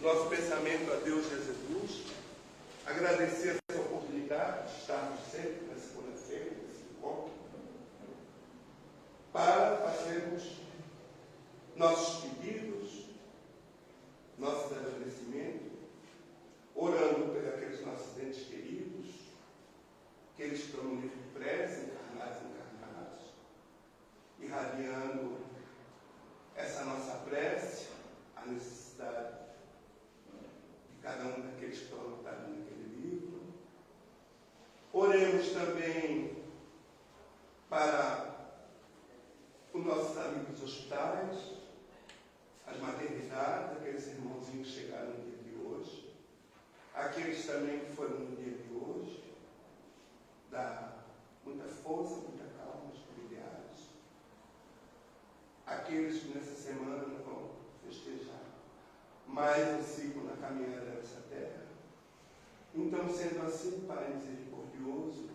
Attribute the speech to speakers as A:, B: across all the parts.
A: nosso pensamento a Deus e a Jesus, agradecer essa oportunidade de estarmos sempre na segunda-feira, nesse encontro, para fazermos nossos pedidos, nossos agradecimentos, orando por aqueles nossos entes queridos, aqueles que estão no livro de prece, encarnados e encarnados, irradiando essa nossa prece, a necessidade de cada um daqueles que estão anotados naquele livro. Oremos também para os nossos amigos dos hospitais, as maternidades, aqueles irmãozinhos que chegaram no dia de hoje, aqueles também que foram no dia de hoje. Dá muita força, muita calma aos familiares. Aqueles que nessa semana vão festejar mais um ciclo na caminhada dessa terra. Então, sendo assim, Pai misericordioso,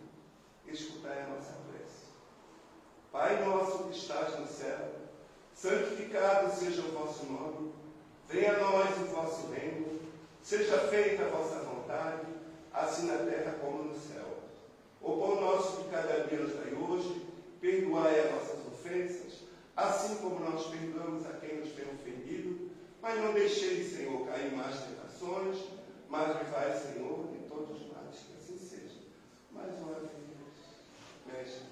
A: escutai a nossa prece. Pai nosso que estás no céu, santificado seja o vosso nome, venha a nós o vosso reino, seja feita a vossa vontade, assim na terra como no céu. O pão nosso de cada dia nos dai hoje, perdoai as nossas ofensas, assim como nós perdoamos a quem nos tem ofendido, mas não deixeis, Senhor, cair em más tentações, mas livrai, Senhor, de todos os males, que assim seja. Mais uma vez, mestre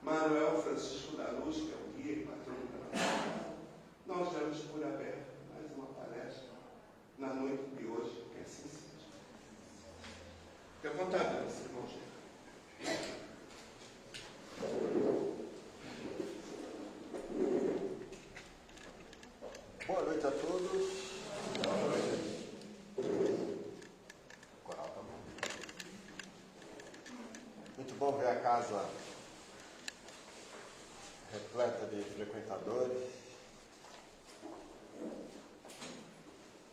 A: Manuel Francisco da Luz, que é o guia e patrono da nossa casa, nós damos por aberto mais uma palestra na noite de hoje, que assim seja. Fique à vontade, meus irmãos.
B: Boa noite a todos. Boa noite. Coral tá bom. Muito bom ver a casa repleta de frequentadores.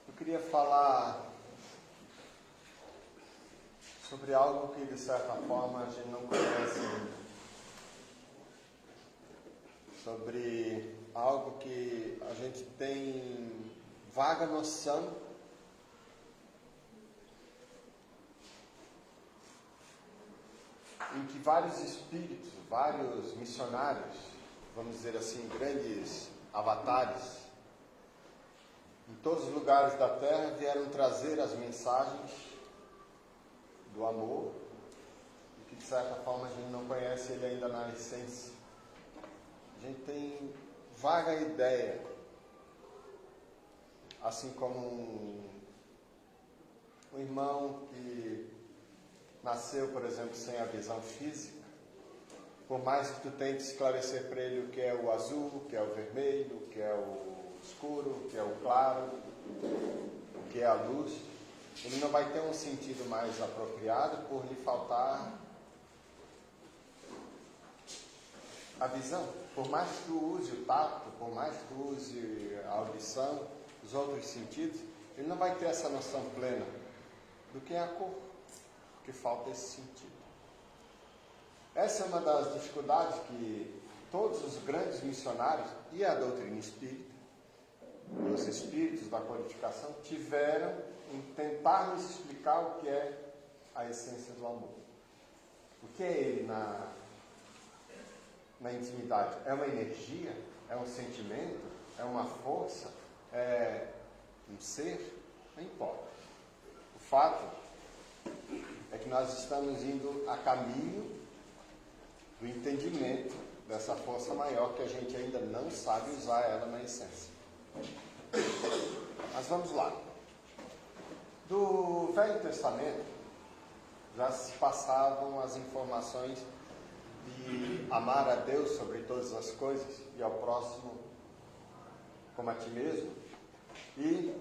B: Eu queria falar sobre algo que, de certa forma, a gente não conhece ainda. Sobre algo que a gente tem vaga noção, em que vários espíritos, vários missionários, vamos dizer assim, grandes avatares, em todos os lugares da Terra vieram trazer as mensagens do amor, e que de certa forma a gente não conhece ele ainda na essência. A gente tem vaga ideia, assim como um irmão que nasceu, por exemplo, sem a visão física, por mais que tu tente esclarecer para ele o que é o azul, o que é o vermelho, o que é o escuro, o que é o claro, o que é a luz, ele não vai ter um sentido mais apropriado por lhe faltar a visão. Por mais que tu use o tato, por mais que tu use a audição, os outros sentidos, ele não vai ter essa noção plena do que é a cor, porque falta esse sentido. Essa é uma das dificuldades que todos os grandes missionários e a doutrina espírita, os espíritos da codificação, tiveram em tentar nos explicar o que é a essência do amor. O que é ele na intimidade? É uma energia? É um sentimento? É uma força? É um ser? Não importa. O fato é que nós estamos indo a caminho do entendimento dessa força maior que a gente ainda não sabe usar ela na essência. Mas vamos lá. Do Velho Testamento já se passavam as informações de amar a Deus sobre todas as coisas e ao próximo como a ti mesmo. E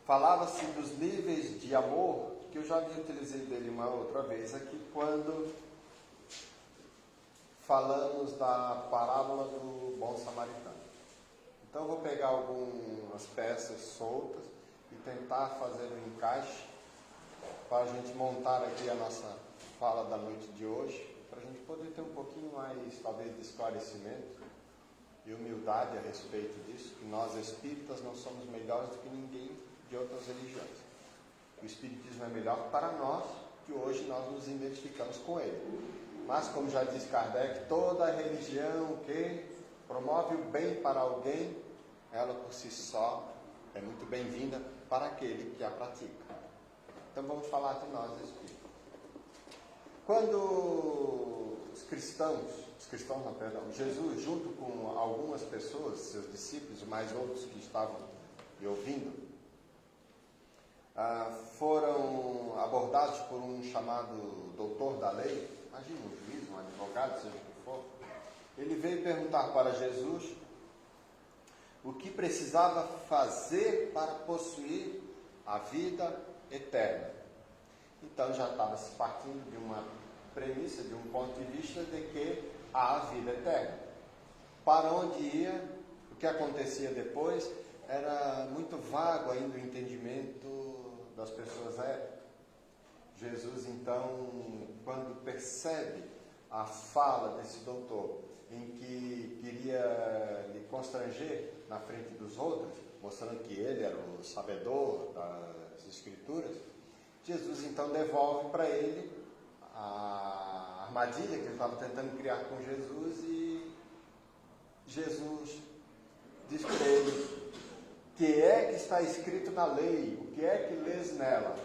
B: falava-se dos níveis de amor, que eu já utilizei dele uma outra vez aqui, quando falamos da parábola do bom samaritano. Então eu vou pegar algumas peças soltas e tentar fazer um encaixe para a gente montar aqui a nossa fala da noite de hoje, para a gente poder ter um pouquinho mais, talvez, de esclarecimento e humildade a respeito disso, que nós espíritas não somos melhores do que ninguém de outras religiões. O espiritismo é melhor para nós, que hoje nós nos identificamos com ele. Mas, como já diz Kardec, toda religião que promove o bem para alguém, ela por si só é muito bem-vinda para aquele que a pratica. Então vamos falar de nós espíritas. Quando Jesus, junto com algumas pessoas, seus discípulos, mais outros que estavam lhe ouvindo, foram abordados por um chamado doutor da lei, imagina um juiz, um advogado, seja o que for. Ele veio perguntar para Jesus o que precisava fazer para possuir a vida eterna. Então já estava se partindo de uma premissa, de um ponto de vista de que há a vida eterna. Para onde ia, o que acontecia depois, era muito vago ainda o entendimento das pessoas à época. Jesus, então, quando percebe a fala desse doutor, em que queria lhe constranger na frente dos outros, mostrando que ele era o sabedor das Escrituras, Jesus então devolve para ele a armadilha que ele estava tentando criar com Jesus, e Jesus diz para ele: que é que está escrito na lei? O que é que lês nela?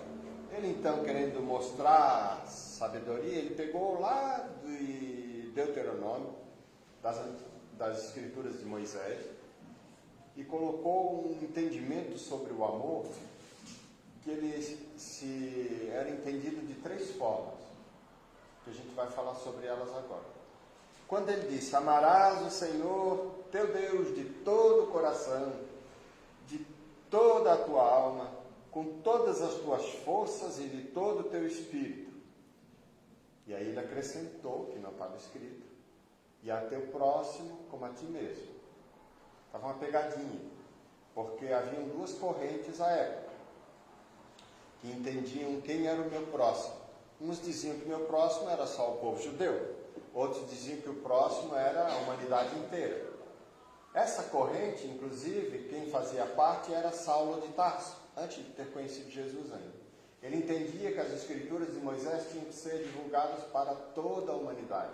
B: Ele então, querendo mostrar sabedoria, ele pegou lá de Deuteronômio, das Escrituras de Moisés, e colocou um entendimento sobre o amor que ele era entendido de 3 formas, que a gente vai falar sobre elas agora. Quando ele disse: amarás o Senhor teu Deus de todo o coração, de toda a tua alma, com todas as tuas forças e de todo o teu espírito. E aí ele acrescentou, que não estava escrito: e a teu próximo como a ti mesmo. Estava uma pegadinha, porque haviam 2 correntes à época, que entendiam quem era o meu próximo. Uns diziam que o meu próximo era só o povo judeu, outros diziam que o próximo era a humanidade inteira. Essa corrente, inclusive, quem fazia parte era Saulo de Tarso, antes de ter conhecido Jesus ainda. Ele entendia que as Escrituras de Moisés tinham que ser divulgadas para toda a humanidade.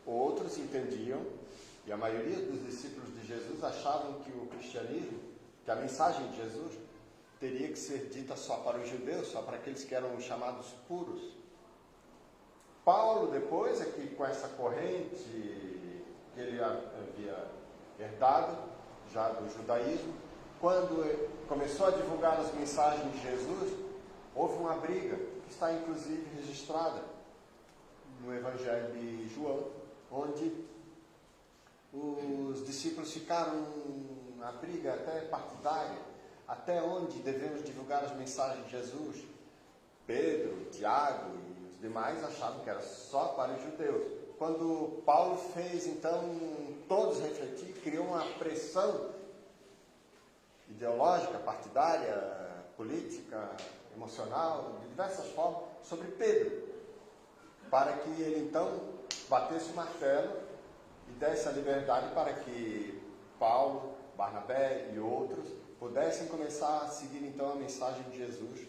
B: Outros entendiam, e a maioria dos discípulos de Jesus achavam que o cristianismo, que a mensagem de Jesus, teria que ser dita só para os judeus, só para aqueles que eram chamados puros. Paulo, depois, aqui com essa corrente que ele havia herdado, já do judaísmo, quando começou a divulgar as mensagens de Jesus, houve uma briga, que está inclusive registrada no Evangelho de João, onde os discípulos ficaram na briga até partidária, até onde devemos divulgar as mensagens de Jesus. Pedro, Tiago e os demais achavam que era só para os judeus. Quando Paulo fez, então, todos refletir, criou uma pressão ideológica, partidária, política, emocional, de diversas formas, sobre Pedro, para que ele, então, batesse o martelo e desse a liberdade para que Paulo, Barnabé e outros pudessem começar a seguir, então, a mensagem de Jesus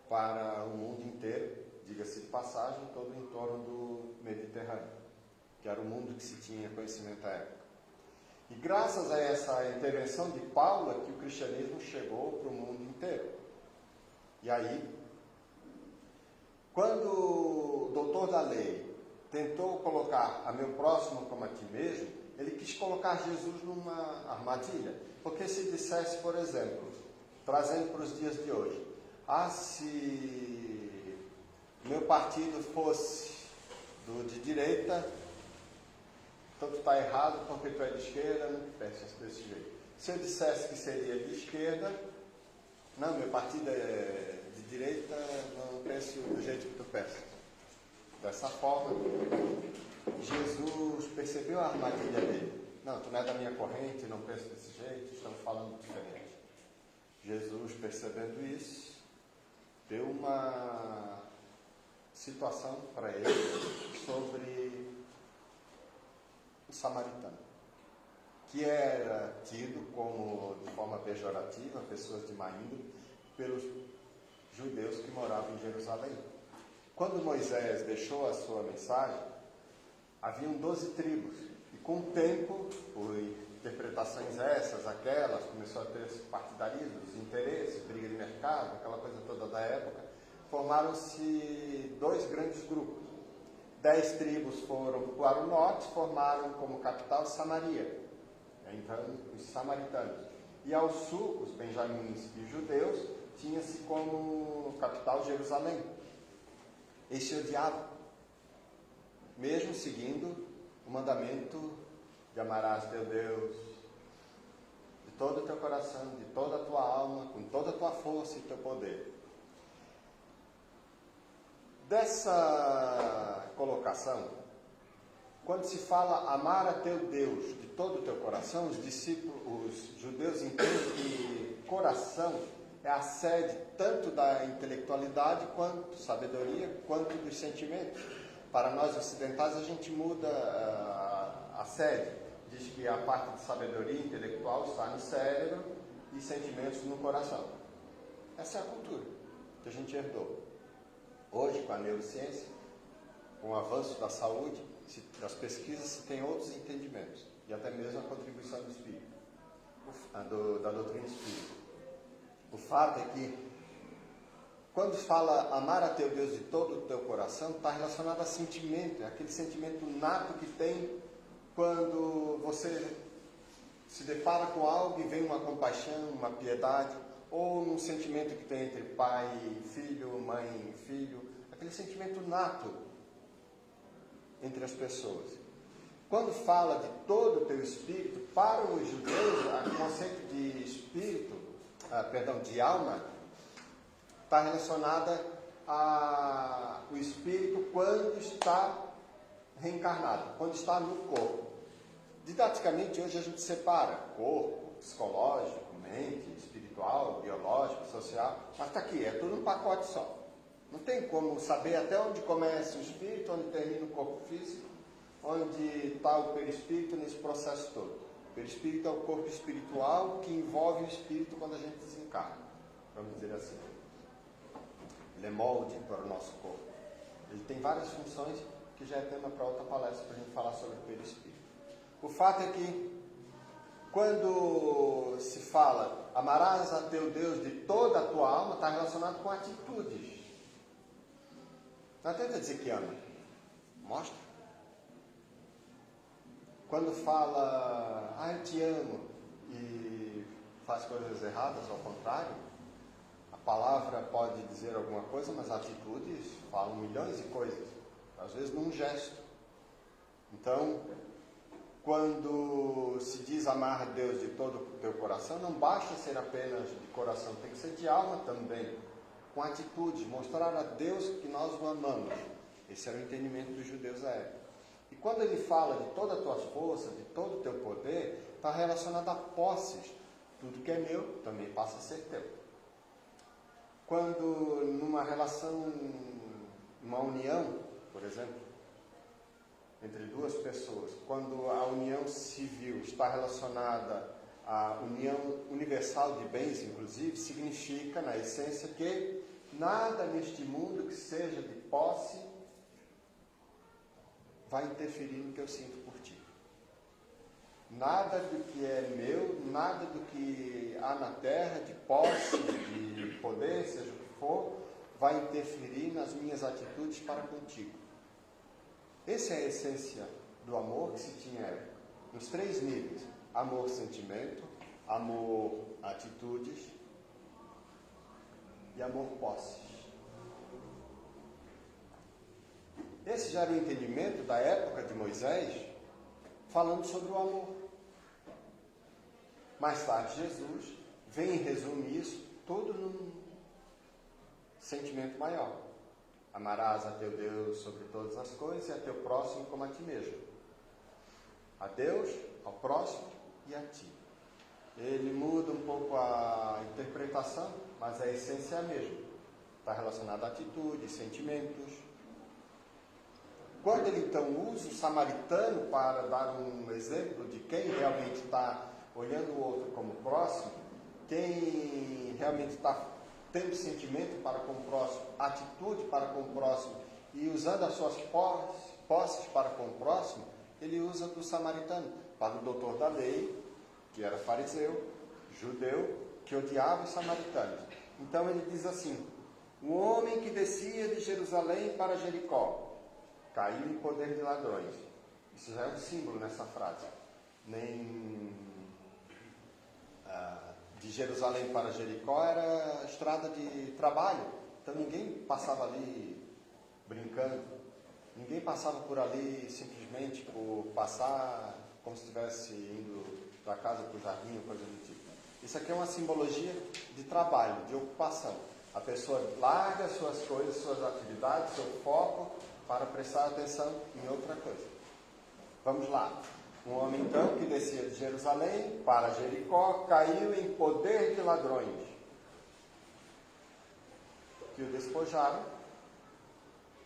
B: para o mundo inteiro, diga-se de passagem, todo em torno do Mediterrâneo, que era o mundo que se tinha conhecimento à época. E graças a essa intervenção de Paulo é que o cristianismo chegou para o mundo inteiro. E aí, quando o doutor da lei tentou colocar a meu próximo como a ti mesmo, ele quis colocar Jesus numa armadilha. Porque se dissesse, por exemplo, trazendo para os dias de hoje, se meu partido fosse de direita, então tu está errado porque tu é de esquerda, não pense desse jeito. Se eu dissesse que seria de esquerda, não, meu partido é de direita, não penso do jeito que tu pensa. Dessa forma, Jesus percebeu a armadilha dele. Não, tu não é da minha corrente, não penso desse jeito, estamos falando diferente. Jesus, percebendo isso, deu uma situação para ele sobre samaritano, que era tido como, de forma pejorativa, pessoas de má índole, pelos judeus que moravam em Jerusalém. Quando Moisés deixou a sua mensagem, haviam 12 tribos, e com o tempo, por interpretações essas, aquelas, começou a ter esse partidarismo, os interesses, briga de mercado, aquela coisa toda da época, formaram-se 2 grandes grupos. 10 tribos foram para o norte, formaram como capital Samaria, então os samaritanos. E ao sul, os benjamins e os judeus, tinha-se como capital Jerusalém. Eles se odiavam, mesmo seguindo o mandamento de amarás teu Deus de todo o teu coração, de toda a tua alma, com toda a tua força e teu poder. Dessa colocação, quando se fala amar a teu Deus de todo o teu coração, os judeus entendem que coração é a sede tanto da intelectualidade, quanto sabedoria, quanto dos sentimentos. Para nós ocidentais, a gente muda a sede. Diz que a parte de sabedoria intelectual está no cérebro e sentimentos no coração. Essa é a cultura que a gente herdou. Hoje, com a neurociência, com o avanço da saúde, das pesquisas, se tem outros entendimentos. E até mesmo a contribuição do espírito, da doutrina espírita. O fato é que, quando fala amar a teu Deus de todo o teu coração, está relacionado a sentimento, é aquele sentimento nato que tem quando você se depara com algo e vem uma compaixão, uma piedade, ou um sentimento que tem entre pai e filho, mãe e filho, aquele sentimento nato entre as pessoas. Quando fala de todo o teu espírito, para os judeus, o conceito de espírito, de alma, está relacionada ao espírito quando está reencarnado, quando está no corpo. Didaticamente, hoje a gente separa corpo, psicológico, mente, espiritual, biológico, social, mas está aqui, é tudo um pacote só. Não tem como saber até onde começa o espírito, onde termina o corpo físico, onde está o perispírito nesse processo todo. O perispírito é o corpo espiritual que envolve o espírito quando a gente desencarna, vamos dizer assim. Ele é molde para o nosso corpo. Ele tem várias funções que já é tema para outra palestra para a gente falar sobre o perispírito. O fato é que quando se fala amarás a teu Deus de toda a tua alma, está relacionado com atitudes. Não adianta dizer que ama. Mostra. Quando fala, eu te amo, e faz coisas erradas, ao contrário, a palavra pode dizer alguma coisa, mas atitudes falam milhões de coisas, às vezes num gesto. Então, quando se diz amar a Deus de todo o teu coração, não basta ser apenas de coração, tem que ser de alma também, com atitudes, mostrar a Deus que nós o amamos. Esse era o entendimento dos judeus da época. E quando ele fala de toda a tua força, de todo o teu poder, está relacionado a posses. Tudo que é meu também passa a ser teu. Quando numa relação, uma união, por exemplo, entre duas pessoas, quando a união civil está relacionada à união universal de bens, inclusive, significa, na essência, que nada neste mundo que seja de posse vai interferir no que eu sinto por ti. Nada do que é meu, nada do que há na terra, de posse, de poder, seja o que for, vai interferir nas minhas atitudes para contigo. Essa é a essência do amor que se tinha à época. Nos 3 níveis: amor, sentimento, amor, atitudes e amor, posses. Esse já era o entendimento da época de Moisés, falando sobre o amor. Mais tarde, Jesus vem e resume isso tudo num sentimento maior. Amarás a teu Deus sobre todas as coisas e a teu próximo como a ti mesmo. A Deus, ao próximo e a ti. Ele muda um pouco a interpretação, mas a essência é a mesma. Está relacionada a atitudes, sentimentos. Quando ele então usa o samaritano para dar um exemplo de quem realmente está olhando o outro como próximo, quem realmente está tendo sentimento para com o próximo, atitude para com o próximo e usando as suas posses para com o próximo, ele usa do samaritano, para o doutor da lei, que era fariseu, judeu, que odiava os samaritanos. Então ele diz assim: o homem que descia de Jerusalém para Jericó caiu em poder de ladrões. Isso já é um símbolo nessa frase. Nem de Jerusalém para Jericó era estrada de trabalho. Então ninguém passava ali brincando. Ninguém passava por ali simplesmente por passar como se estivesse indo para casa, para o jardim ou coisa do tipo. Isso aqui é uma simbologia de trabalho, de ocupação. A pessoa larga suas coisas, suas atividades, seu foco para prestar atenção em outra coisa. Vamos lá. Um homem então que descia de Jerusalém para Jericó caiu em poder de ladrões, que o despojaram,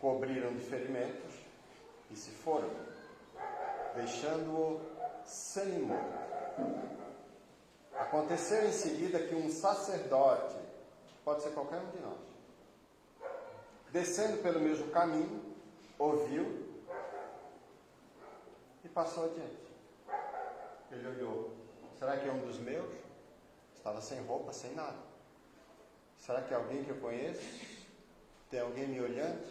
B: cobriram de ferimentos e se foram, deixando-o semi-morto. Aconteceu em seguida que um sacerdote, pode ser qualquer um de nós, descendo pelo mesmo caminho, ouviu e passou adiante. Ele olhou: será que é um dos meus? Estava sem roupa, sem nada. Será que é alguém que eu conheço? Tem alguém me olhando?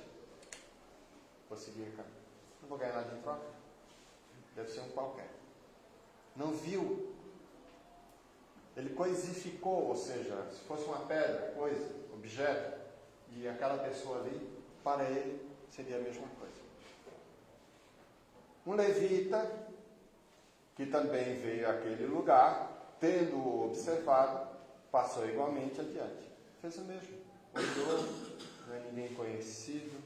B: Vou seguir o caminho. Não vou ganhar nada em troca. Deve ser um qualquer. Não viu. Ele coisificou, ou seja, se fosse uma pedra, coisa, objeto, e aquela pessoa ali, para ele, seria a mesma coisa. Um levita, que também veio àquele lugar, tendo-o observado, passou igualmente adiante. Fez o mesmo. Olhou, não é ninguém conhecido.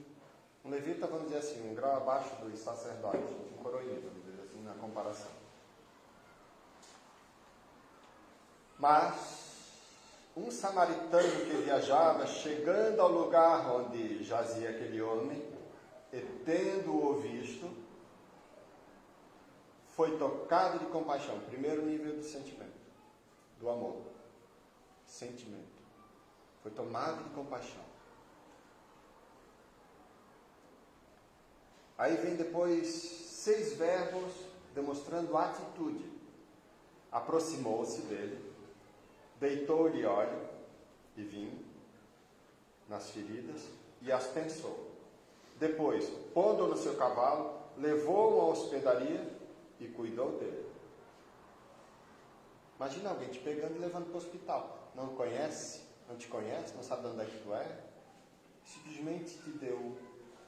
B: Um levita, vamos dizer assim, um grau abaixo dos sacerdotes, um coroinha, vamos dizer assim, na comparação. Mas um samaritano que viajava, chegando ao lugar onde jazia aquele homem, e tendo-o visto, foi tocado de compaixão. Primeiro nível de sentimento, do amor. Sentimento. Foi tomado de compaixão. Aí vem depois 6 verbos demonstrando atitude. Aproximou-se dele, deitou-lhe óleo e vinho nas feridas e as pensou. Depois, pondo-o no seu cavalo, levou-o à hospedaria e cuidou dele. Imagina alguém te pegando e levando para o hospital. Não conhece, não te conhece, não sabe de onde é que tu é. Simplesmente te deu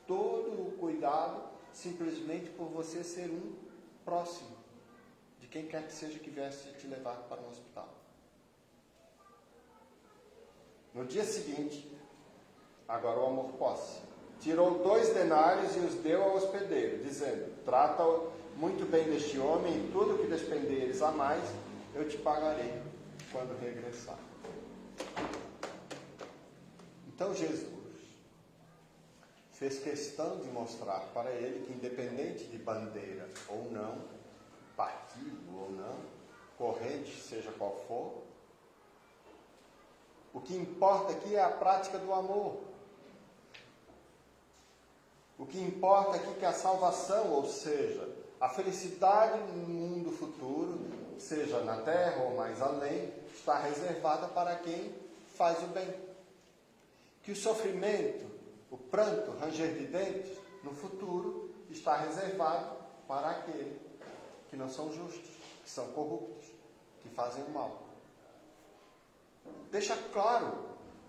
B: todo o cuidado, simplesmente por você ser um próximo de quem quer que seja que viesse te levar para um hospital. No dia seguinte, agora o amor posse, tirou 2 denários e os deu ao hospedeiro, dizendo: trata muito bem deste homem, e tudo que despenderes a mais, eu te pagarei quando regressar. Então Jesus fez questão de mostrar para ele que, independente de bandeira ou não, partido ou não, corrente, seja qual for, o que importa aqui é a prática do amor. O que importa aqui é que a salvação, ou seja, a felicidade no mundo futuro, seja na terra ou mais além, está reservada para quem faz o bem. Que o sofrimento, o pranto, ranger de dentes, no futuro, está reservado para aqueles que não são justos, que são corruptos, que fazem o mal. Deixa claro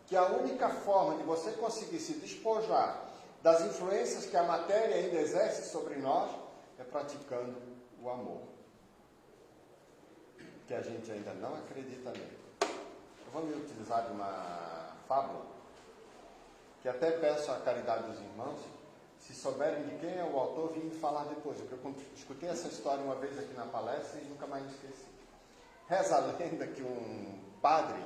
B: que a única forma de você conseguir se despojar das influências que a matéria ainda exerce sobre nós é praticando o amor. Que a gente ainda não acredita nele. Eu vou me utilizar de uma fábula, que até peço à caridade dos irmãos, se souberem de quem é o autor, vim falar depois, porque eu escutei essa história uma vez aqui na palestra e nunca mais me esqueci. Reza a lenda que um padre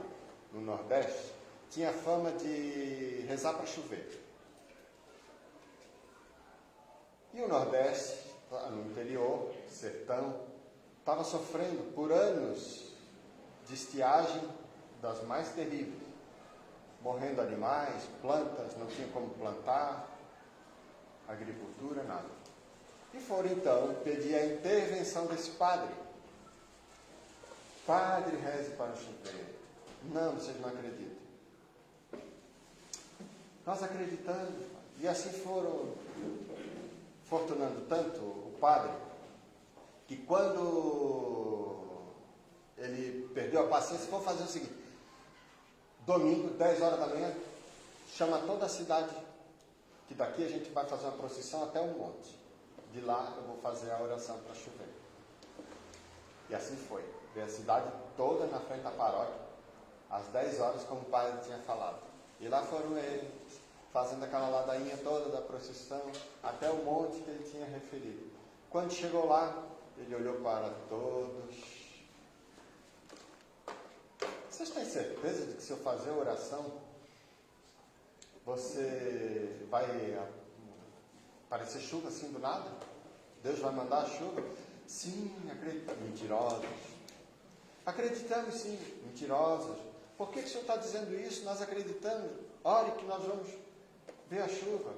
B: no Nordeste tinha fama de rezar para chover. E o Nordeste, no interior, sertão, estava sofrendo por anos de estiagem das mais terríveis. Morrendo animais, plantas, não tinha como plantar, agricultura, nada. E foram então pedir a intervenção desse padre. Padre, reze para chover. Não, vocês não acreditam. Nós acreditamos. E assim foram fortunando tanto o padre, que quando ele perdeu a paciência, vou fazer o seguinte: domingo, 10 horas da manhã, chama toda a cidade, que daqui a gente vai fazer uma procissão até o monte. De lá eu vou fazer a oração para chover. E assim foi. Veio a cidade toda na frente da paróquia, às 10 horas, como o padre tinha falado. E lá foram eles, fazendo aquela ladainha toda da procissão, até o monte que ele tinha referido. Quando chegou lá, ele olhou para todos. Vocês têm certeza de que se eu fazer a oração, você vai aparecer chuva assim do nada? Deus vai mandar a chuva? Sim, acredito. Mentirosos. Acreditamos sim, mentirosos. Por que o senhor está dizendo isso? Nós acreditamos. Ore que nós vamos ver a chuva.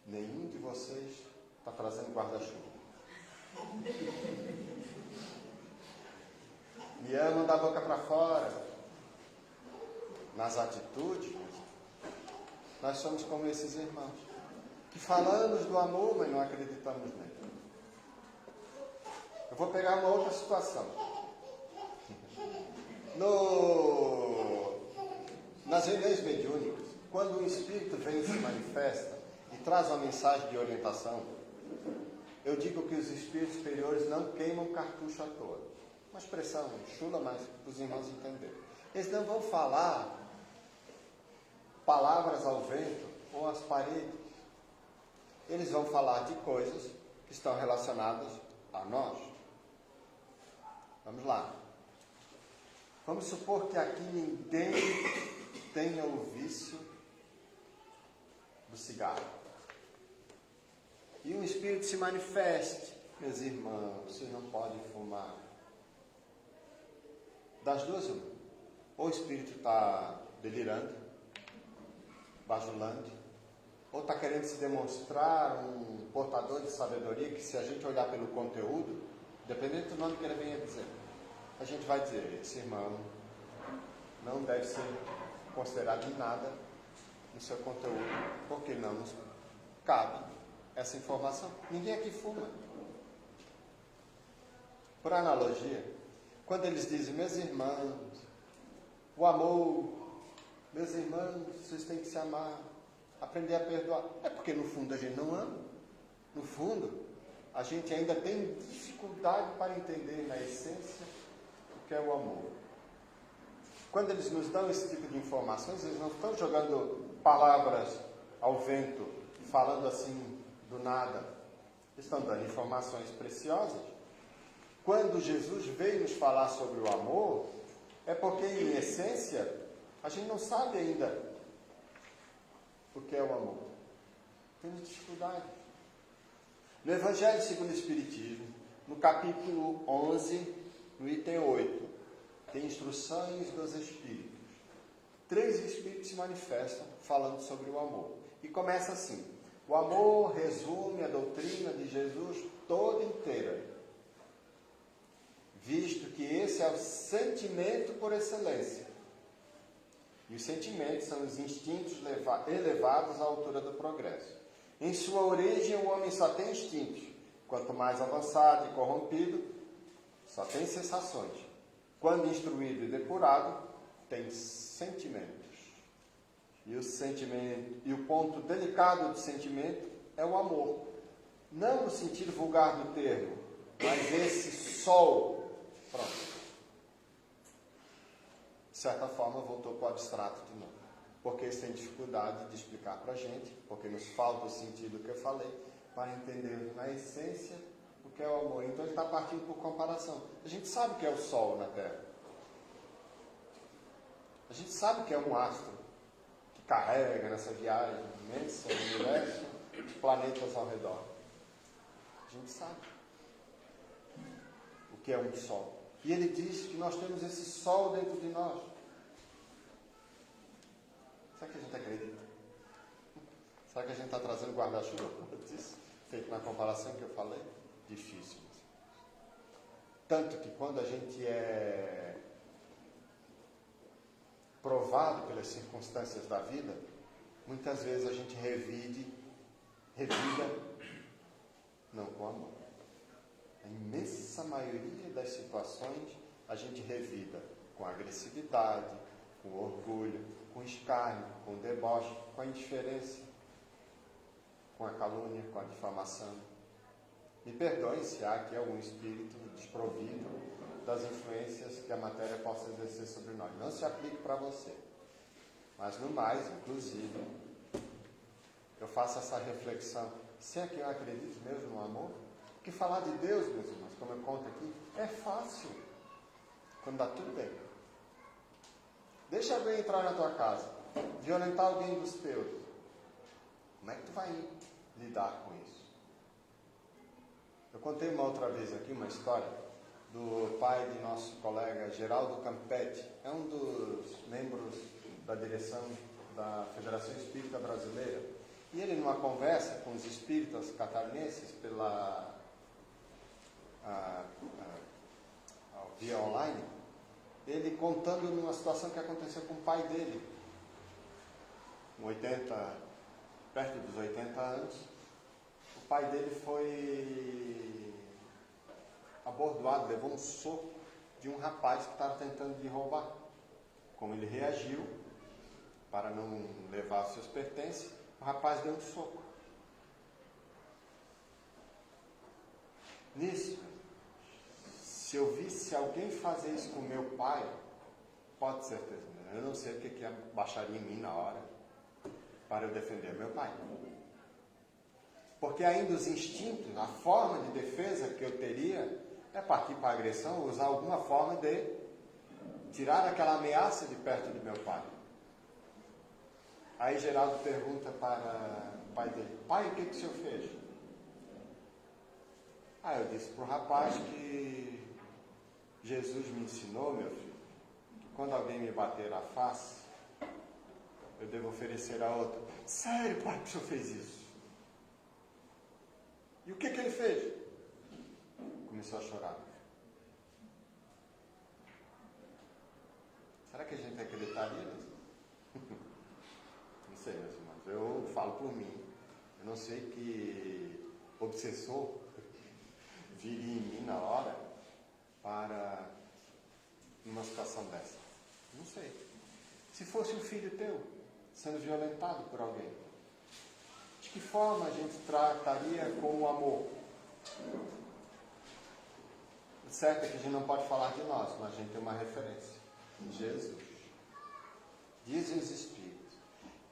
B: Nenhum de vocês está trazendo guarda-chuva. Me amam da boca para fora. Nas atitudes, nós somos como esses irmãos, que falamos do amor, mas não acreditamos nele. Eu vou pegar uma outra situação. Nas reuniões mediúnicas, quando o Espírito vem e se manifesta e traz uma mensagem de orientação, eu digo que os Espíritos superiores não queimam cartucho à toa. Uma expressão chula, mas para os irmãos entenderem. Eles não vão falar palavras ao vento ou às paredes. Eles vão falar de coisas que estão relacionadas a nós. Vamos lá. Vamos supor que aqui ninguém tenha o vício do cigarro. E um espírito se manifeste. Meus irmãos, vocês não podem fumar. Das duas, uma. Ou o espírito está delirando, bajulando, ou está querendo se demonstrar um portador de sabedoria, que se a gente olhar pelo conteúdo, dependendo do nome que ele venha dizer, a gente vai dizer: esse irmão não deve ser considerado em nada no seu conteúdo, porque não nos cabe essa informação. Ninguém aqui fuma. Por analogia, quando eles dizem: meus irmãos, o amor, meus irmãos, vocês têm que se amar, aprender a perdoar, é porque no fundo a gente não ama. No fundo, a gente ainda tem dificuldade para entender na essência o que é o amor. Quando eles nos dão esse tipo de informações, eles não estão jogando palavras ao vento, falando assim do nada. Eles estão dando informações preciosas. Quando Jesus veio nos falar sobre o amor, é porque, em essência, a gente não sabe ainda o que é o amor. Temos dificuldade. No Evangelho segundo o Espiritismo, no capítulo 11, no item 8, tem instruções dos Espíritos. 3 Espíritos se manifestam falando sobre o amor. E começa assim: o amor resume a doutrina de Jesus toda inteira, visto que esse é o sentimento por excelência. E os sentimentos são os instintos elevados à altura do progresso. Em sua origem, o homem só tem instintos. Quanto mais avançado e corrompido, só tem sensações. Quando instruído e depurado, tem sentimentos. E o sentimento, e o ponto delicado do sentimento é o amor. Não no sentido vulgar do termo, mas esse sol. Pronto. De certa forma, voltou para o abstrato de novo. Porque eles têm dificuldade de explicar para a gente, porque nos falta o sentido que eu falei, para entender na essência o que é o amor. Então ele está partindo por comparação. A gente sabe o que é o Sol na Terra. A gente sabe que é um astro que carrega nessa viagem imensa do universo planetas ao redor. A gente sabe o que é um sol. E ele diz que nós temos esse sol dentro de nós. Será que a gente acredita? Será que a gente está trazendo guarda-chuva? Feito na comparação que eu falei? Difícil. Tanto que quando a gente é provado pelas circunstâncias da vida, muitas vezes a gente revida não com amor. A imensa maioria das situações a gente revida com agressividade, com orgulho, com escárnio, com deboche, com a indiferença, com a calúnia, com a difamação. Me perdoem se há aqui algum espírito desprovido das influências que a matéria possa exercer sobre nós. Não se aplique para você. Mas no mais, inclusive, eu faço essa reflexão. Se é que eu acredito mesmo no amor? Porque falar de Deus, meus irmãos, como eu conto aqui, é fácil. Quando dá tudo bem. Deixa alguém entrar na tua casa, violentar alguém dos teus. Como é que tu vai lidar com isso? Eu contei uma outra vez aqui uma história do pai de nosso colega Geraldo Campetti. É um dos membros da direção da Federação Espírita Brasileira. E ele, numa conversa com os espíritas catarinenses via online, ele contando numa situação que aconteceu com o pai dele, perto dos 80 anos. O pai dele foi abordoado, levou um soco de um rapaz que estava tentando lhe roubar. Como ele reagiu, para não levar os seus pertences, o rapaz deu um soco. Nisso, se eu visse alguém fazer isso com meu pai, pode ser certeza, eu não sei o que baixaria em mim na hora para eu defender meu pai. Porque ainda os instintos, a forma de defesa que eu teria é partir para a agressão, usar alguma forma de tirar aquela ameaça de perto de meu pai. Aí Geraldo pergunta para o pai dele: pai, o que o senhor fez? Eu disse para o rapaz que Jesus me ensinou, meu filho, que quando alguém me bater a face, eu devo oferecer a outra. Sério, pai, que o senhor fez isso? E o que ele fez? Começou a chorar. Será que a gente acreditaria nisso? Não sei, meus irmãos. Eu falo por mim. Eu não sei que obsessor viria em mim na hora para uma situação dessa. Não sei. Se fosse um filho teu sendo violentado por alguém, de que forma a gente trataria com o amor? O certo é que a gente não pode falar de nós, mas a gente tem uma referência. Jesus. Dizem os Espíritos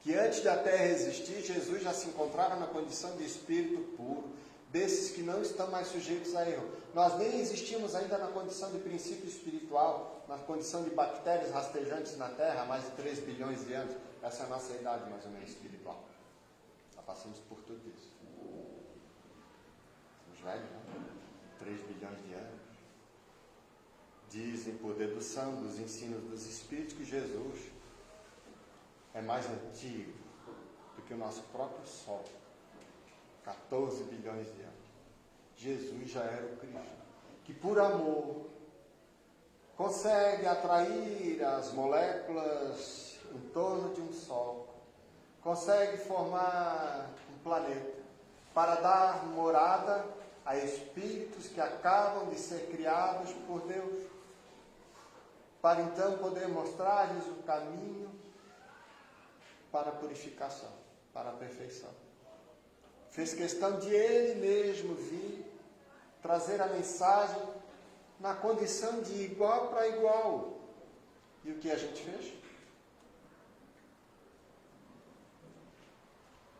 B: que antes da Terra existir, Jesus já se encontrava na condição de Espírito puro, desses que não estão mais sujeitos a erro. Nós nem existimos ainda na condição de princípio espiritual, na condição de bactérias rastejantes na Terra há mais de 3 bilhões de anos. Essa é a nossa idade, mais ou menos, espiritual. Já passamos por tudo isso. Somos velhos, né? 3 bilhões de anos. Dizem, por dedução dos ensinos dos Espíritos, que Jesus é mais antigo do que o nosso próprio Sol. 14 bilhões de anos. Jesus já era o Cristo, que por amor consegue atrair as moléculas em torno de um Sol, consegue formar um planeta para dar morada a espíritos que acabam de ser criados por Deus, para então poder mostrar-lhes o caminho para a purificação, para a perfeição. Fez questão de Ele mesmo vir trazer a mensagem na condição de igual para igual. E o que a gente fez?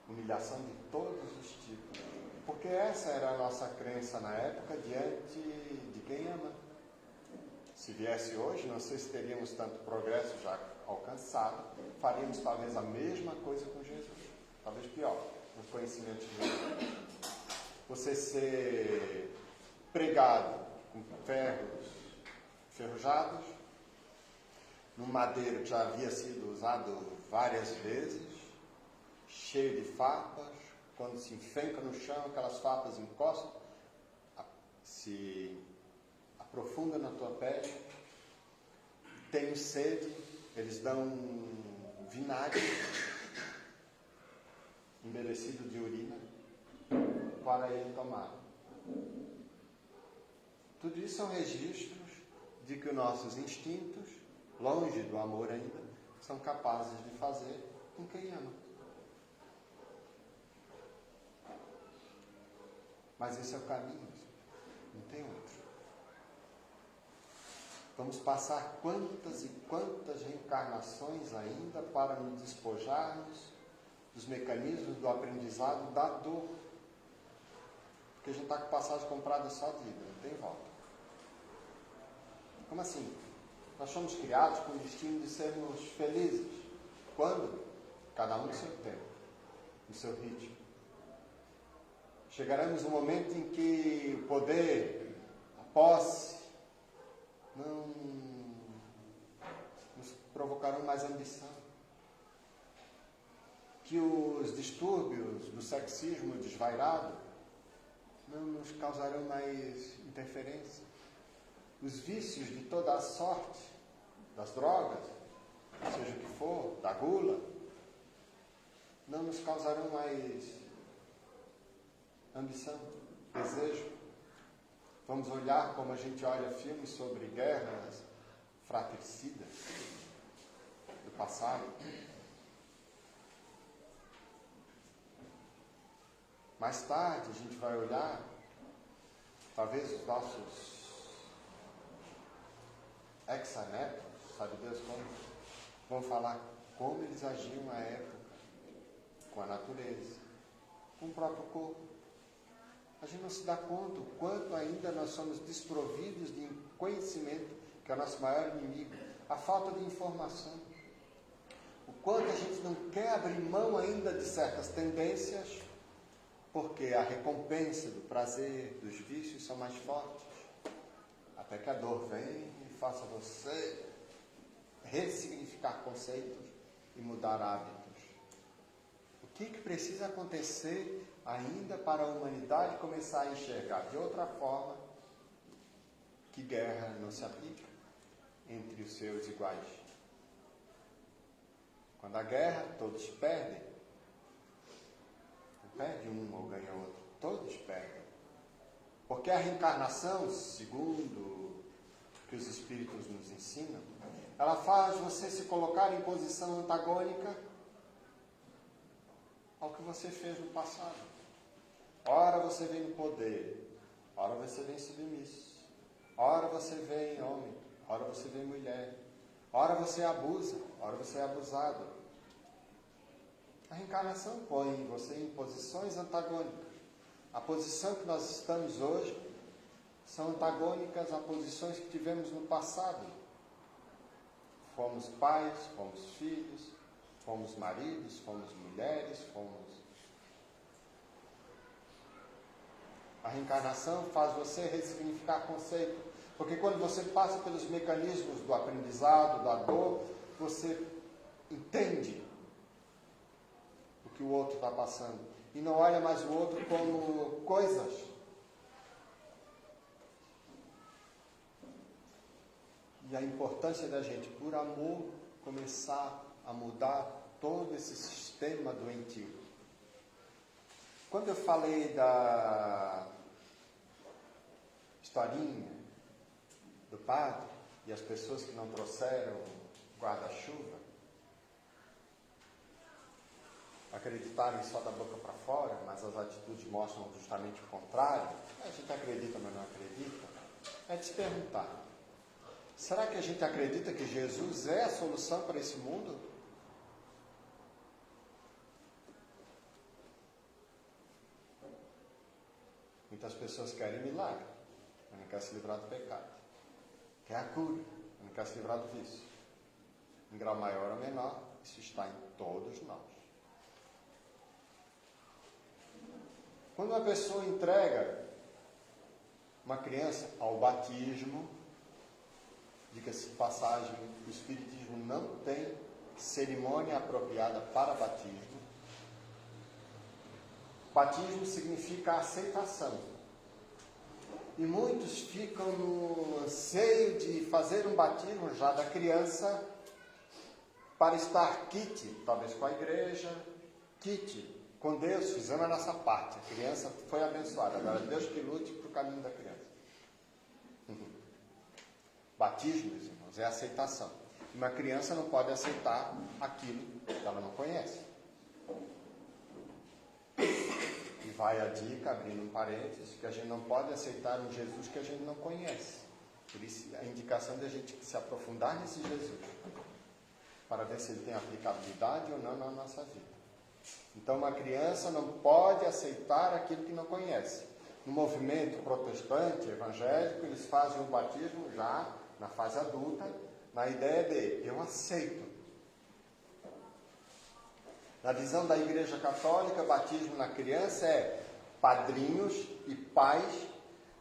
B: Humilhação de todos os tipos. Porque essa era a nossa crença na época diante de quem ama. Se viesse hoje, não sei se teríamos tanto progresso já alcançado, faríamos talvez a mesma coisa com Jesus. Talvez pior, no conhecimento de Jesus. você ser pregado com ferros enferrujados, num madeiro que já havia sido usado várias vezes, cheio de farpas. Quando se enfenca no chão, aquelas farpas encostam, se aprofundam na tua pele. Tenho sede, eles dão vinagre embelecido de urina para ele tomar. Tudo isso são registros de que os nossos instintos, longe do amor ainda, são capazes de fazer com quem ama. Mas esse é o caminho, não tem outro. Vamos passar quantas e quantas reencarnações ainda para nos despojarmos dos mecanismos do aprendizado da dor. Porque a gente está com passagem comprada só de ida, não tem volta. Como assim? Nós somos criados com o destino de sermos felizes. Quando? Cada um no seu tempo, no seu ritmo. Chegaremos um momento em que o poder, a posse, não nos provocarão mais ambição. Que os distúrbios do sexismo desvairado não nos causarão mais interferência. Os vícios de toda a sorte, das drogas, seja o que for, da gula, não nos causarão mais ambição, desejo. Vamos olhar como a gente olha filmes sobre guerras fratricidas do passado. Mais tarde a gente vai olhar, talvez os nossos ex-netos, sabe Deus como, vão falar como eles agiam na época, com a natureza, com o próprio corpo. A gente não se dá conta o quanto ainda nós somos desprovidos de conhecimento, que é o nosso maior inimigo, a falta de informação. O quanto a gente não quer abrir mão ainda de certas tendências, porque a recompensa do prazer, dos vícios são mais fortes. Até que a dor vem e faça você ressignificar conceitos e mudar hábitos. O que precisa acontecer ainda para a humanidade começar a enxergar de outra forma que guerra não se aplica entre os seus iguais? Quando a guerra, todos perdem. Não perde um ou ganha outro. Todos perdem. Porque a reencarnação, segundo que os espíritos nos ensinam, ela faz você se colocar em posição antagônica ao que você fez no passado. Ora você vem no poder, ora você vem submisso, ora você vem homem, ora você vem mulher, ora você abusa, ora você é abusado. A reencarnação põe você em posições antagônicas. A posição que nós estamos hoje são antagônicas a posições que tivemos no passado. Fomos pais, fomos filhos, fomos maridos, fomos mulheres, fomos... A reencarnação faz você ressignificar conceito. Porque quando você passa pelos mecanismos do aprendizado, da dor, você entende o que o outro está passando. E não olha mais o outro como coisas. E a importância da gente, por amor, começar a mudar todo esse sistema doentio. Quando eu falei da historinha do padre e as pessoas que não trouxeram guarda-chuva, acreditarem só da boca para fora, mas as atitudes mostram justamente o contrário, a gente acredita, mas não acredita, é de se perguntar: será que a gente acredita que Jesus é a solução para esse mundo? Muitas pessoas querem milagre, mas não querem se livrar do pecado. Quer a cura, mas não quer se livrar do vício. Em grau maior ou menor, isso está em todos nós. Quando uma pessoa entrega uma criança ao batismo, diga-se de passagem, o Espiritismo não tem cerimônia apropriada para batismo. Batismo significa aceitação. E muitos ficam no anseio de fazer um batismo já da criança para estar quite, talvez com a igreja, quite com Deus, fizemos a nossa parte. A criança foi abençoada. Agora Deus que lute para o caminho da criança. Batismo, meus irmãos, é aceitação. Uma criança não pode aceitar aquilo que ela não conhece. E vai a dica, abrindo um parênteses, que a gente não pode aceitar um Jesus que a gente não conhece. Por isso, a indicação de a gente se aprofundar nesse Jesus, para ver se ele tem aplicabilidade ou não na nossa vida. Então, uma criança não pode aceitar aquilo que não conhece. No movimento protestante, evangélico, eles fazem o batismo já na fase adulta, na ideia de eu aceito. Na visão da Igreja Católica, batismo na criança é padrinhos e pais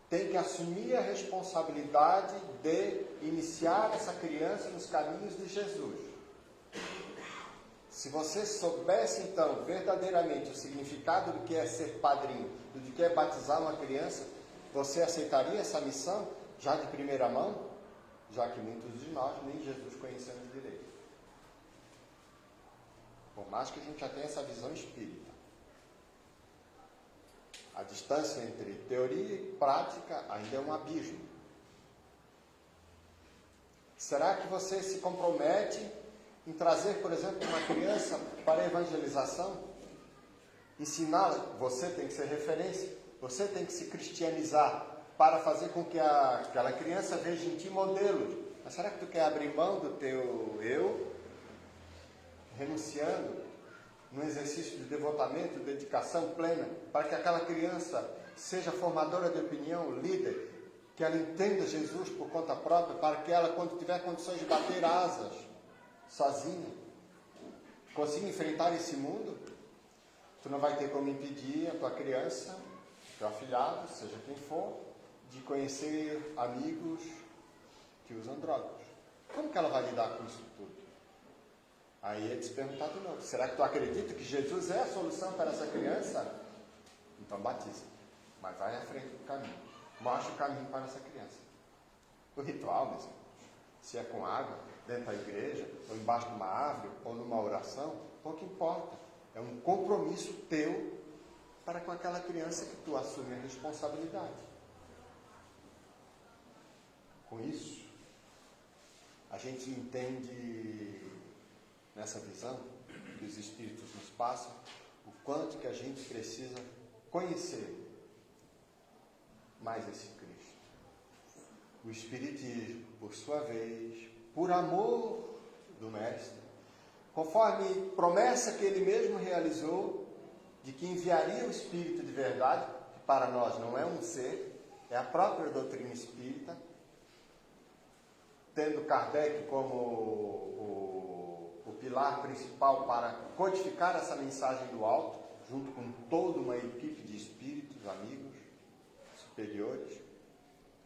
B: têm que assumir a responsabilidade de iniciar essa criança nos caminhos de Jesus. Se você soubesse, então, verdadeiramente o significado do que é ser padrinho, do que é batizar uma criança, você aceitaria essa missão já de primeira mão? Já que muitos de nós nem Jesus conhecemos direito. Por mais que a gente já tenha essa visão espírita. A distância entre teoria e prática ainda é um abismo. Será que você se compromete em trazer, por exemplo, uma criança para a evangelização? Ensiná-la, você tem que ser referência, você tem que se cristianizar para fazer com que aquela criança veja em ti modelos. Mas será que tu quer abrir mão do teu eu, renunciando num exercício de devotamento, dedicação plena, para que aquela criança seja formadora de opinião, líder, que ela entenda Jesus por conta própria, para que ela, quando tiver condições de bater asas, sozinha, consiga enfrentar esse mundo? Tu não vai ter como impedir a tua criança, teu afilhado, seja quem for, de conhecer amigos que usam drogas. Como que ela vai lidar com isso tudo? Aí é te perguntar de novo, será que tu acredita que Jesus é a solução para essa criança? Então batiza, mas vai à frente do caminho, mostra o caminho para essa criança. O ritual, mesmo, se é com água, dentro da igreja, ou embaixo de uma árvore, ou numa oração, pouco importa. É um compromisso teu para com aquela criança que tu assume a responsabilidade. Com isso, a gente entende, nessa visão que os Espíritos nos passam, o quanto que a gente precisa conhecer mais esse Cristo. O Espiritismo, por sua vez, por amor do Mestre, conforme promessa que ele mesmo realizou, de que enviaria o Espírito de verdade, que para nós não é um ser, é a própria doutrina espírita, tendo Kardec como o pilar principal para codificar essa mensagem do alto, junto com toda uma equipe de espíritos, amigos, superiores,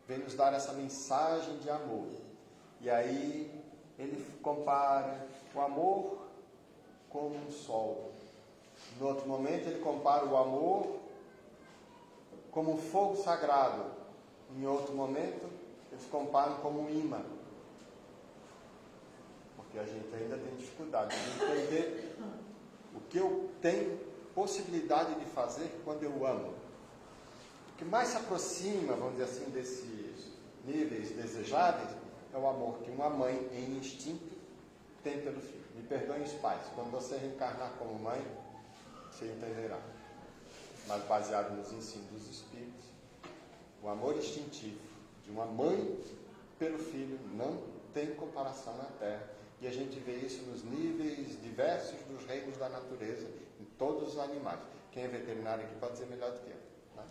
B: vem nos dar essa mensagem de amor. E aí ele compara o amor como um sol. No outro momento ele compara o amor como um fogo sagrado. Em outro momento eles comparam como um imã. Porque a gente ainda tem dificuldade de entender o que eu tenho possibilidade de fazer quando eu amo. O que mais se aproxima, vamos dizer assim, desses níveis desejáveis é o amor que uma mãe, em instinto, tem pelo filho. Me perdoem os pais, quando você reencarnar como mãe, você entenderá. Mas baseado nos ensinos dos Espíritos, o amor instintivo de uma mãe pelo filho não tem comparação na Terra. E a gente vê isso nos níveis diversos dos reinos da natureza, em todos os animais. Quem é veterinário aqui pode dizer melhor do que eu. Né?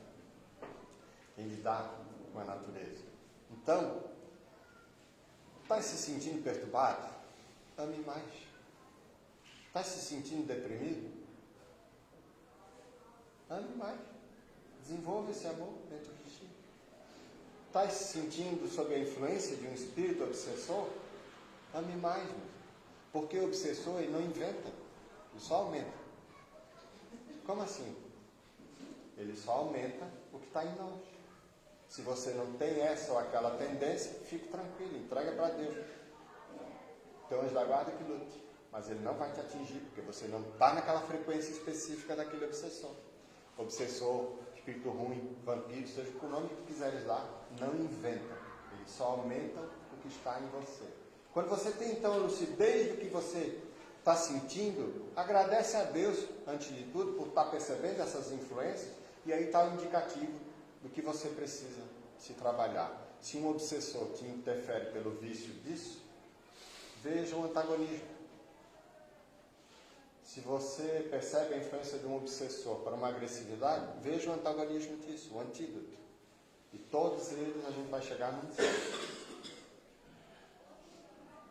B: Quem lidar com a natureza. Então, está se sentindo perturbado? Ame mais. Está se sentindo deprimido? Ame mais. Desenvolva esse amor dentro de ti. Está se sentindo sob a influência de um espírito obsessor? Ame mais, meu. Porque o obsessor, ele não inventa, ele só aumenta. Como assim? Ele só aumenta o que está em nós. Se você não tem essa ou aquela tendência, fique tranquilo, entrega para Deus. Então, anjo da guarda que lute. Mas ele não vai te atingir, porque você não está naquela frequência específica daquele obsessor. Obsessor, espírito ruim, vampiro, seja o nome que quiseres dar, não inventa. Ele só aumenta o que está em você. Quando você tem, então, a lucidez do que você está sentindo, agradece a Deus, antes de tudo, por estar percebendo essas influências, e aí está o indicativo do que você precisa se trabalhar. Se um obsessor te interfere pelo vício disso, veja o antagonismo. Se você percebe a influência de um obsessor para uma agressividade, veja o antagonismo disso, o antídoto. E todos eles a gente vai chegar num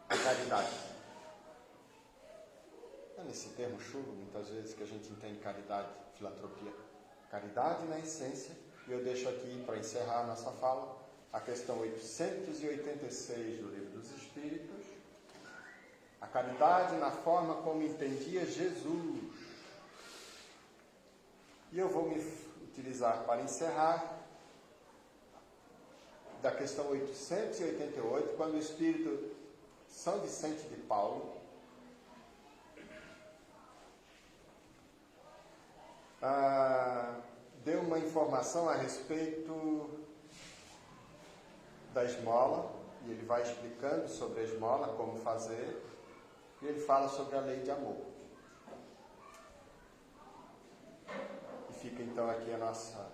B: a caridade. É nesse termo chulo, muitas vezes, que a gente entende caridade, filantropia. Caridade na essência, e eu deixo aqui, para encerrar a nossa fala, a questão 886 do Livro dos Espíritos. A caridade na forma como entendia Jesus. E eu vou me utilizar para encerrar da questão 888, quando o Espírito São Vicente de Paulo deu uma informação a respeito da esmola, e ele vai explicando sobre a esmola, como fazer, e ele fala sobre a lei de amor. E fica então aqui a nossa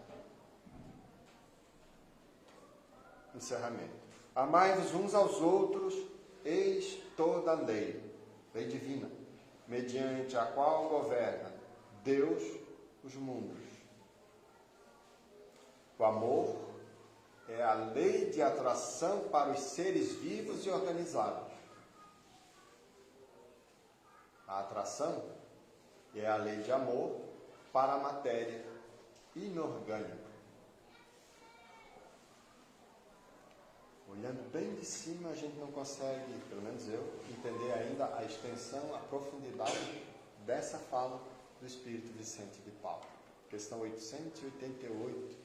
B: encerramento. Amai-vos uns aos outros, eis toda a lei divina, mediante a qual governa Deus os mundos. O amor é a lei de atração para os seres vivos e organizados. A atração é a lei de amor para a matéria inorgânica. Olhando bem de cima, a gente não consegue, pelo menos eu, entender ainda a extensão, a profundidade dessa fala do Espírito Vicente de Paulo. Questão 888,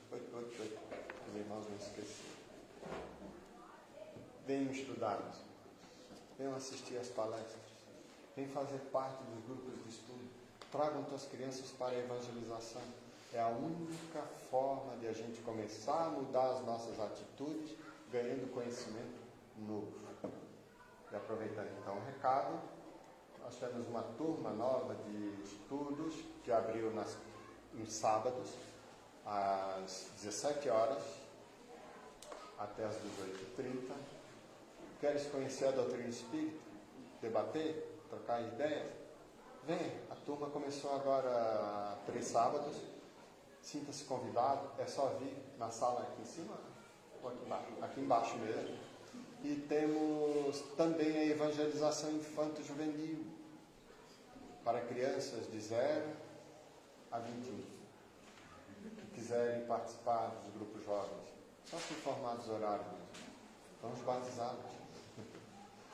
B: os irmãos não esqueceram. Venham estudar, meus irmãos. Venham assistir às palestras. Venham fazer parte dos grupos de estudo. Tragam suas crianças para a evangelização. É a única forma de a gente começar a mudar as nossas atitudes, ganhando conhecimento novo. E aproveitando então o recado, nós temos uma turma nova de estudos que abriu nos sábados, às 17 horas até às 18h30. Queres conhecer a doutrina espírita? Debater? Trocar ideias? Venha, a turma começou agora 3 sábados. Sinta-se convidado, é só vir na sala aqui em cima ou aqui embaixo? Aqui embaixo mesmo. E temos também a evangelização infanto-juvenil para crianças de 0 a 21. Que quiserem participar dos grupos jovens, só se informar dos horários mesmo. Vamos batizá-los.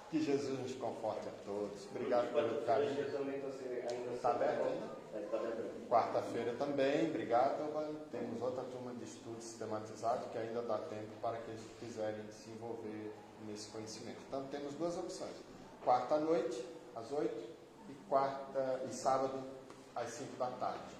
B: Que Jesus nos conforte a todos. Obrigado pelo carinho. Está aberto ainda? Quarta-feira também, obrigado. Temos outra turma de estudo sistematizado que ainda dá tempo para que eles quiserem se envolver nesse conhecimento. Então temos 2 opções. Quarta à noite, às 8, e sábado, às 5 da tarde.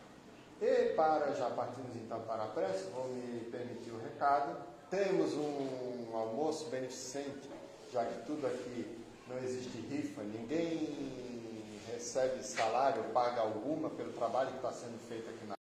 B: E já partimos então para a prece, vou me permitir o recado. Temos um almoço beneficente, já que tudo aqui não existe rifa, ninguém recebe salário, paga alguma pelo trabalho que está sendo feito aqui na